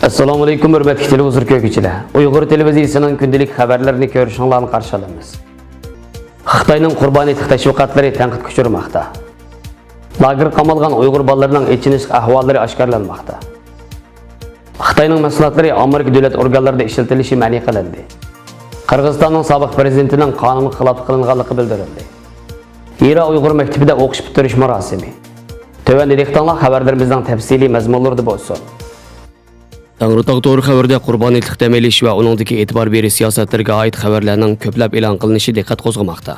Assalomu alaykum hurmatli televizor ko'ruvchilar. Uyg'ur televiziyasining kundalik xabarlarini ko'rishinglarni qarshi olamiz. Xitoyning qurboniylik tashviqotlari tanqidga uchirmoqda. Lager qamalgan Uyg'ur bolalarining echinish ahvollari oshkorlanmoqda. Xitoyning mahsulotlari Amerika davlat organlarida ishlatilishi ma'ni qilindi. Qirg'izistonning sobiq prezidentining qonunga xilof qilinganligi bildirildi. Hira Uyg'ur maktabida o'qish bitirish marosimi. Tövəndəlikdən xəbərlərimizdən təfsili məzmunlarda bolsun. Tağrıtaq doğru xəbərdə qurbaniylik təməliş və onundakı etibar beri siyasətlərə aid xəbərlərinin köpləb elan qılınışı diqqət qozğamaqda.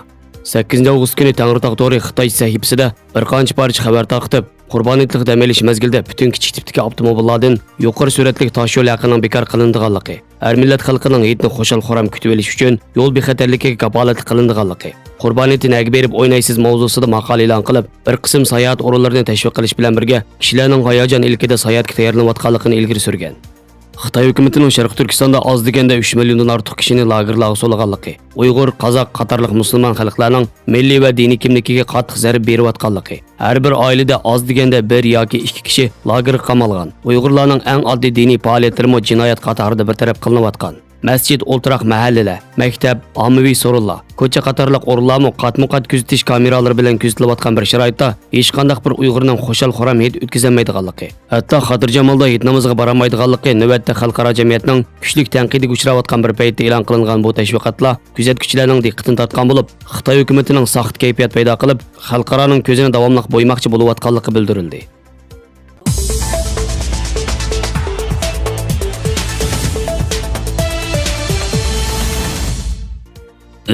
8 avqust günü Tağrıtaq doğru Xitay səhifəsində bir qancha parça xəbər tarqıtıb, qurbaniylik təməliş məzgildə bütün kiçik tipdəki avtomobillərdən yuqarı sürətli daş yol yaqınının bekar qılındığanlığı, hər millət xalqının heytini xoşal-xoram kütüb eliş üçün yol bexəterligiga kapolatlik qılındığanlığı, qurbaniyatni nag berib o'ynaysiz mavzusida maqola e'lon qilib, bir qism sayohat o'rinlarini tashviq qilish bilan birga kishilarning hayajon ilkida sayohatga tayyorlanayotganligini ilgari surgan. Xitoy hukumatining Sharq Turkistonda oz deganda 3 milliondan ortiq kishini lagerlarga so'laganligi, Uyg'ur, Qozoq qatorliq musulmon xalqlarning milliy va diniy kimligiga qattiq zarb berayotganligi, har bir oilada oz deganda 1 yoki 2 kishi lagerga qamalgan, Uyg'urlarning eng oddiy diniy faoliyatlari jinoyat qatorida bir taraf qilinayotgan. Masjid, o'ltiraq mahallalar, maktab, ommaviy so'rinlar, ko'cha qatorliq o'rinlarni qatma-qat kuzatish kameralari bilan kuzatilayotgan bir sharoitda hech qanday bir Uyg'urning xo'shal-xoram hid o'tkazolmaydiganligi, hatto xotirjamolda hid namozga borolmaydiganligi navbatda xalqaro jamiyatning kuchli tanqidiga uchrayotgan bir paytda e'lon qilingan bu tashviqotlar kuzatuvchilarning diqqatini tortgan bo'lib, Xitoy hukumatining saxt kayfiyat paydo qilib, xalqaroning ko'zini davomli bo'ymoqchi bo'layotganligi bildirildi.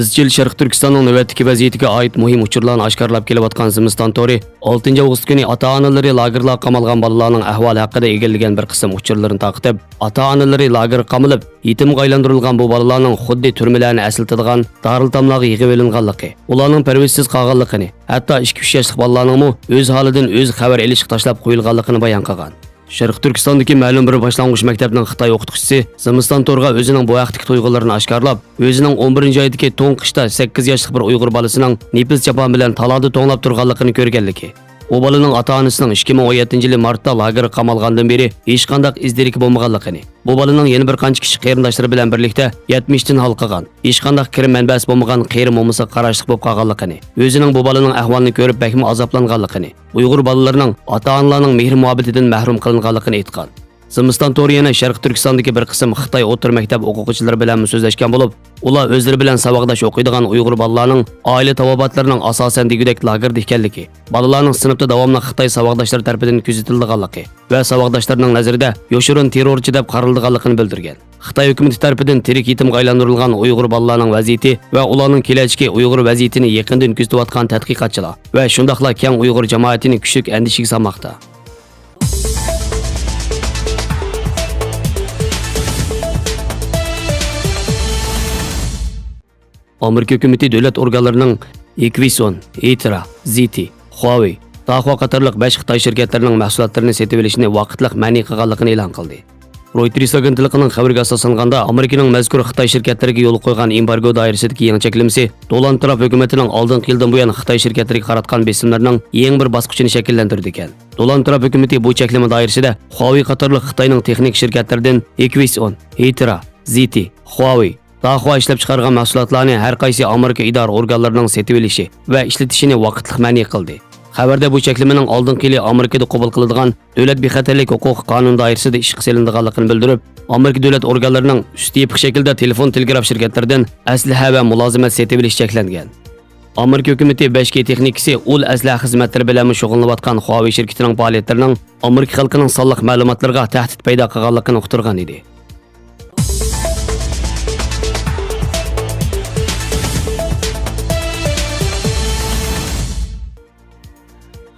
İzchil Sharq Turkistonning navbatdagi vaziyatiga oid muhim uchurlarni oshkorlab kelayotgan Zimiston Tori 6 avgust kuni ota-onalari lagerlarga qamalgan bolalarning ahvoli haqida egallagan bir qism uchurlarni taqib, ota-onalari lagerga qamalib, yetimga aylantirilgan bu bolalarning xuddi turmalarni aslatadigan Darul-Tamlarga yig'ib olinganligi, ularning parvishsiz qolganligini, hatto 2-3 yoshli bolalarning o'z holidan o'z xabar elish tashlab qo'yilganligini bayon qilgan. Sharq Turkistondagi ma'lum bir boshlang'ich maktabning Xitoy o'qituvchisi Zimiston To'rga o'zining bu vaqtdagi tuyg'ularini oshkorlab, o'zining 11-oydagi to'ng qishda 8 yoshli bir Uyg'ur bolasining nefis chapon bilan talada to'nglab turganligini ko'rganligi. O bolaning ota-onasining 2017 martda lagerga qamalgandan beri hech qanday izdirik bo'lmaganligini, bu bolaning yana bir qancha kishi qarindoshlari bilan birlikda 70 dan halqagan, hech qanday kirim manbasi bo'lmagan qeyri mo'misa qarashliq bo'lib qolganligini, o'zining bu bolaning ahvolini ko'rib bakmi azoblanganligini, Uyg'ur bolalarining ota-onalarining mehr muhabbatidan mahrum qilinganligini aytgan. Zimiston Tori yana Sharq Turkistondagi bir qism Xitoy o'rta maktab o'quvchilari bilan so'zlashgan bo'lib, ular o'zlari bilan saboqdosh o'qiydigan Uyg'ur bolalarning oila tavobatlarining asosan degudek lagerda ekanligi, bolalarning sinfda davomli Xitoy saboqdoshlari tomonidan kuzatilganligi va saboqdoshlarining nazarida yoshirin terrorchi deb qaralganligini bildirgan. Xitoy hukumati tomonidan tirik yetimga aylantirilgan Uyg'ur bolalarining vaziyati va ularning kelajagi Uyg'ur vaziyatini yaqindan kuzatayotgan tadqiqotchilar va shundaqla keng Uyg'ur jamoatini kuchli andishiga solmoqda. Amerika hukumati davlat organlarining Equison, Etra, Ziti, Huawei, Dahua qatorliq 5 Xitoy shirkatlarining mahsulotlarini sotib olishini vaqtliq ma'ni qilganligini e'lon qildi. Reuters agentligining xabariga asoslanganda, Amerikaning mazkur Xitoy shirkatlariga yo'l qo'ygan embargo doirasidagi yangi cheklimasi Donald Trump hukumatining oldingi yildan buyon Xitoy shirkatlariga qaratgan besimlarning yangi bir bosqichini shakllantirdi ekan. Donald Trump hukumati bu cheklama doirasida Huawei qatorliq Xitoyning texnik shirkatlaridan Equison, Etra, Ziti, Huawei Dahua ishlab chiqargan mahsulotlarni har qaysi Amerika idora organlarining sotib olishi va ishlatishini vaqtliq ma'ni qildi. Xabarda bu cheklamaning oldingi yili Amerikada qabul qilinadigan davlat bexatarlik huquq qonun doirasida ishga solinganligini bildirib, Amerika davlat organlarining ustiyiq shaklda telefon telegraf shirkatlaridan aslaha va mulozimat sotib olish cheklangan. Amerika hukumati 5G texnikasi ul aslaha xizmatlari bilan shug'ullanayotgan Huawei shirkatining faoliyatlarining Amerika xalqining sonliq ma'lumotlarga tahdid paydo qilganligini uqtirgan edi.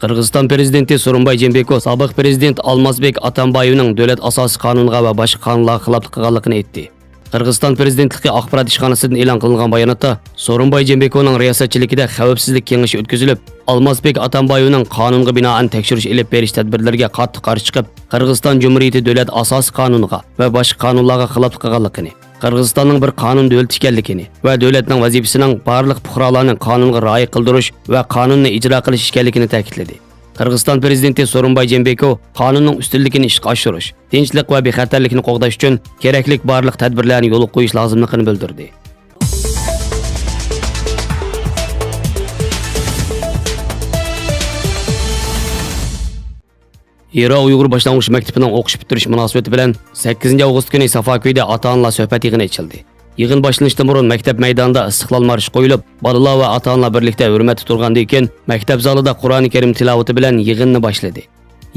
Qirg'iziston prezidenti So'ronbay Jeenbekov sobiq prezident Almazbek Atambayevning davlat asosi qonuniga va boshqa qonunlarga xilof qilganligini aytdi. Qirg'iziston prezidentligi axborot ishxonasidan e'lon qilingan bayonotda So'ronbay Jeenbekovning riyosatchiligida xavfsizlik kengashi o'tkazilib, Almazbek Atambayevning qonunga binoan tekshirish elib berish tadbirlariga qattiq qarshi chiqib, Qirg'iziston Jumhuriyati davlat asosi qonuniga va boshqa qonunlarga xilof qilganligini, Qirg'izistonning bir qonun davlat ekanligini va davlatning vazifasining barliq fuqarolarning qonunga rioya qildirish va qonunni ijro qilish ekanligini ta'kidladi. Qirg'iziston prezidenti So'rinboy Jeenbekov qonunning ustunligini ishga oshirish, tinchlik va bexatarlikni qo'g'dash uchun kerakli barliq tadbirlarni yo'l qo'yish lozimligini bildirdi. Hira Uyg'ur boshlang'ich maktabining o'qish bitirish munosabati bilan 8 avgust kuni Safakuyda ota-onalar suhbat yig'ini ochildi. Yig'in boshlanishdan burun maktab maydonida istiqlol marshi qo'yilib, bolalar va ota-onalar birlikda hurmatga turgandan keyin maktab zalida Qur'oni Karim tilovati bilan yig'inni boshladi.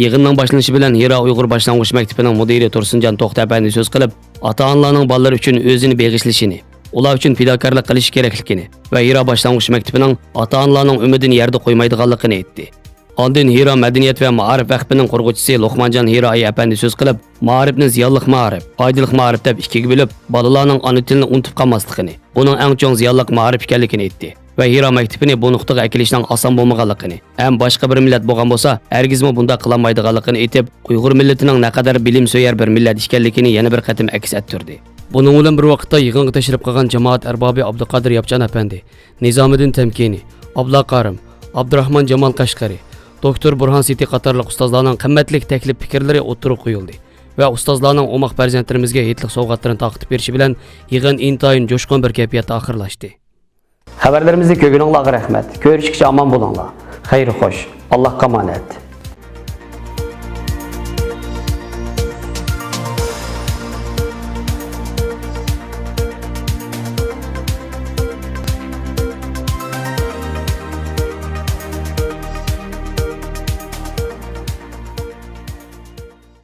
Yig'inning boshlanishi bilan Hira Uyg'ur boshlang'ich maktabining mudiri Tursunjon To'xtapandi so'z qilib, ota-onalarning bolalar uchun o'zini beg'ishlashini, ular uchun fidokorlik qilish kerakligini va Hira boshlang'ich maktabining ota-onalarning umidini yerda qo'ymaydiganligini aytdi. Ondan Hira Madaniyat va Ma'arif vaqfining qurg'uvchisi Luqmanjon Hiroyi apandi so'z qilib, ma'rifni ziyonliq ma'rif, foydali ma'rif deb ikkiga bo'lib, bolalarning ona tilini unutib qolmasligini, buning eng chong ziyonliq ma'rif ekanligini aytdi. Va Hira maktabini bu nuqtaga akilishning oson bo'lmaganligini, ham boshqa bir millat bo'lgan bo'lsa, hargizmi bunda qilolmaydiganligini aytib, Uyg'ur millatining naqadar bilim so'yar bir millat ekanligini yana bir qatim aks ettirdi. Buning bilan bir vaqtda yig'inga tashrif qilgan jamoat arbobi Abduqodir Yapchan apandi, Nizomiddin Tamkini, Abdulla Qarim, Abdurahmon Jamol Qashqari, Doktor Burhan Siti qatorliq ustozlarning qimmatli taklif fikrlari o'tirib qo'yildi va ustozlarning o'moq farzandlarimizga yetlik sovg'atlarini taqdim berishi bilan yig'in intayin jo'shqin bir kayfiyatda oxirlashdi. Xabarlarimizni ko'rganinglarga rahmat. Ko'rishguncha omon bo'linglar. Xayr xo'sh. Allohga omonat.